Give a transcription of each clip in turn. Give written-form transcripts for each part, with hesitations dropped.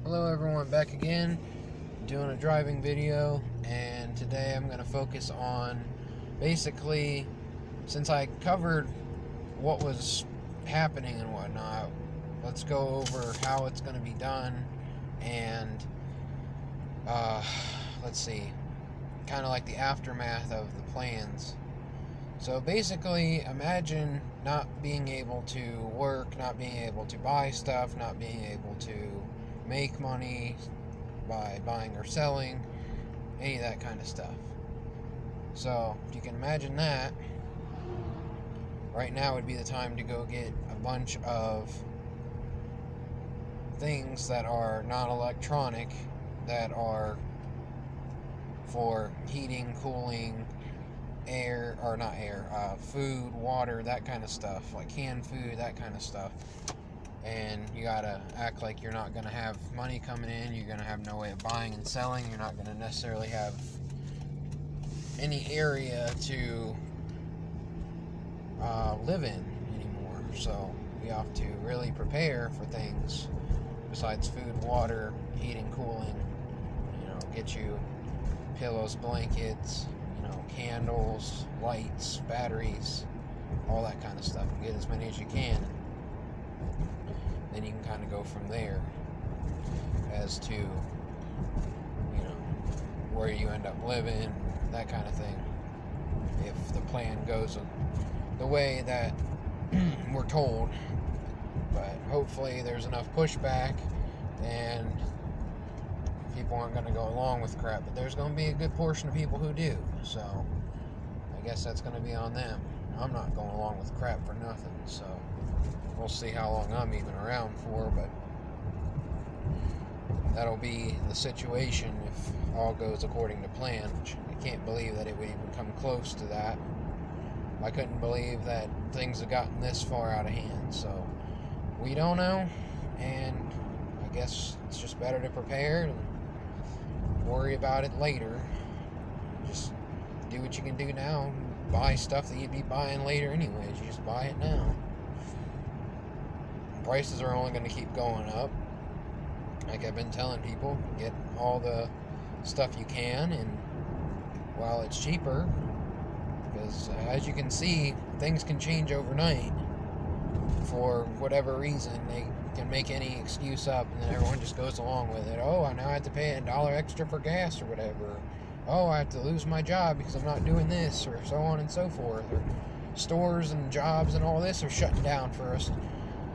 Hello everyone, back again, doing a driving video, and today I'm going to focus on basically, since I covered what was happening and whatnot, let's go over how it's going to be done, and let's see, kind of like the aftermath of the plans. So basically, imagine not being able to work, not being able to buy stuff, not being able to make money by buying or selling, any of that kind of stuff. So, if you can imagine that, right now would be the time to go get a bunch of things that are non-electronic, that are for heating, cooling, food, water, that kind of stuff, like canned food, that kind of stuff. And you gotta act like you're not gonna have money coming in, you're gonna have no way of buying and selling, you're not gonna necessarily have any area to live in anymore. So you have to really prepare for things besides food, water, heating, cooling. Get you pillows, blankets, candles, lights, batteries, all that kind of stuff. Get as many as you can. Then you can kind of go from there as to, where you end up living, that kind of thing. If the plan goes the way that we're told. But hopefully there's enough pushback and people aren't going to go along with crap. But there's going to be a good portion of people who do. So I guess that's going to be on them. I'm not going along with crap for nothing. So we'll see how long I'm even around for, but that'll be the situation if all goes according to plan, which I can't believe that it would even come close to that. I couldn't believe that things have gotten this far out of hand, so we don't know, and I guess it's just better to prepare and worry about it later. Just do what you can do now. Buy stuff that you'd be buying later anyways. You just buy it now. Prices are only going to keep going up. Like I've been telling people, get all the stuff you can, and while it's cheaper, because as you can see, things can change overnight for whatever reason. They can make any excuse up, and then everyone just goes along with it. Oh, now I have to pay $1 extra for gas or whatever. Oh, I have to lose my job because I'm not doing this, or so on and so forth. Or stores and jobs and all this are shutting down for us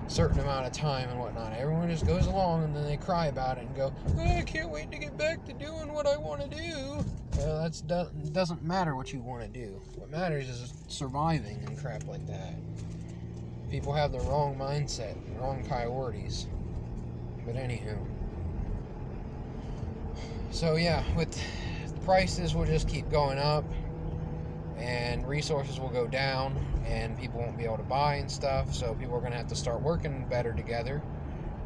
certain amount of time and whatnot. Everyone just goes along and then they cry about it and go, oh, I can't wait to get back to doing what I want to do. Well, that doesn't matter what you want to do. What matters is surviving and crap like that. People have the wrong mindset, the wrong priorities. But anywho. So yeah, with the prices will just keep going up, and resources will go down, and people won't be able to buy and stuff, so people are going to have to start working better together.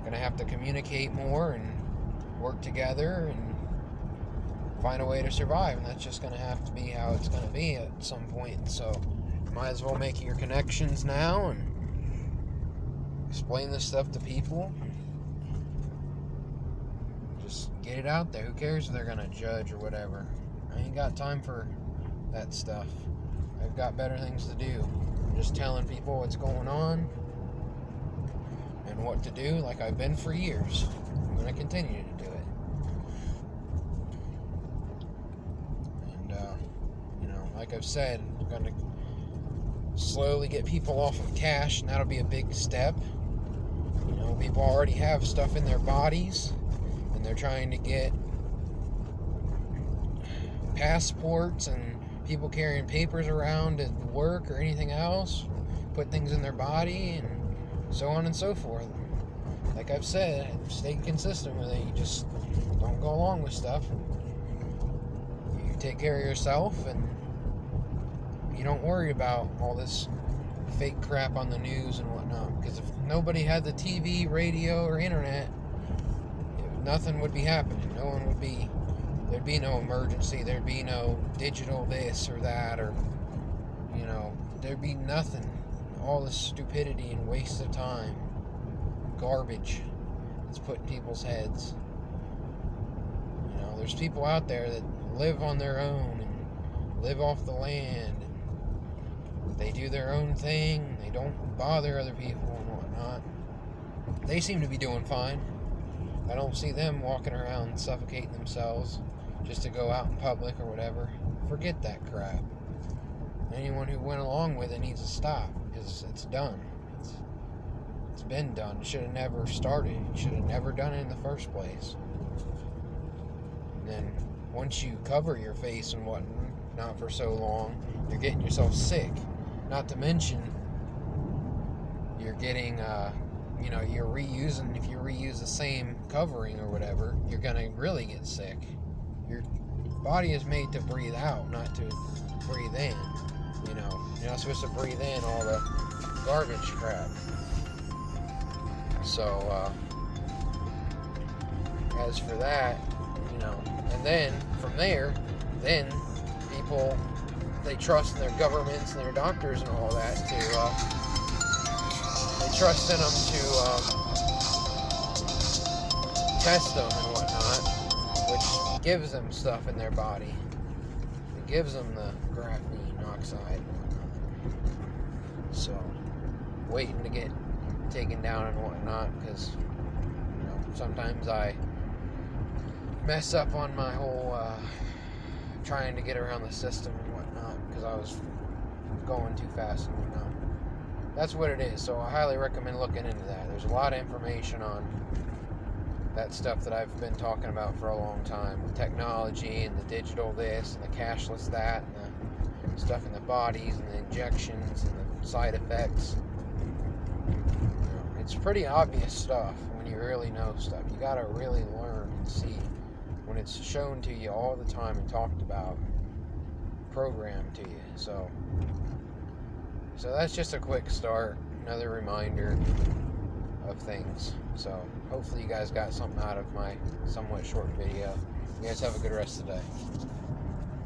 Going to have to communicate more and work together and find a way to survive, and that's just going to have to be how it's going to be at some point. So you might as well make your connections now and explain this stuff to people. Just get it out there. Who cares if they're going to judge or whatever? I ain't got time for that stuff. I've got better things to do. I'm just telling people what's going on and what to do, like I've been for years. I'm going to continue to do it. And like I've said, I'm going to slowly get people off of cash, and that'll be a big step. People already have stuff in their bodies, and they're trying to get passports and people carrying papers around at work or anything else, put things in their body, and so on and so forth. Like I've said, stay consistent with it. You just don't go along with stuff. You take care of yourself, and you don't worry about all this fake crap on the news and whatnot. Because if nobody had the TV, radio, or internet, nothing would be happening. No one would be... There'd be no emergency. There'd be no digital this or that, or, there'd be nothing. All this stupidity and waste of time, garbage that's put in people's heads. there's people out there that live on their own and live off the land. And they do their own thing. They don't bother other people and whatnot. They seem to be doing fine. I don't see them walking around suffocating themselves just to go out in public or whatever. Forget that crap. Anyone who went along with it needs to stop, because it's done. It's been done. It should have never started. You should have never done it in the first place. And then once you cover your face and whatnot for so long, you're getting yourself sick. Not to mention, you're getting, you're reusing. If you reuse the same covering or whatever, you're gonna really get sick. Your body is made to breathe out, not to breathe in. You're not supposed to breathe in all the garbage crap. So, as for that, and then from there, then people, they trust in their governments and their doctors and all that they trust in them to test them and whatnot, which gives them stuff in their body. It gives them the graphene oxide and whatnot. So, waiting to get taken down and whatnot, because sometimes I mess up on my whole trying to get around the system and whatnot, because I was going too fast and whatnot. That's what it is. So I highly recommend looking into that. There's a lot of information on that stuff that I've been talking about for a long time, with technology and the digital this and the cashless that and the stuff in the bodies and the injections and the side effects. It's pretty obvious stuff when you really know stuff. You gotta really learn and see when it's shown to you all the time and talked about, programmed to you. So that's just a quick start, another reminder of things. So hopefully you guys got something out of my somewhat short video. You guys have a good rest of the day.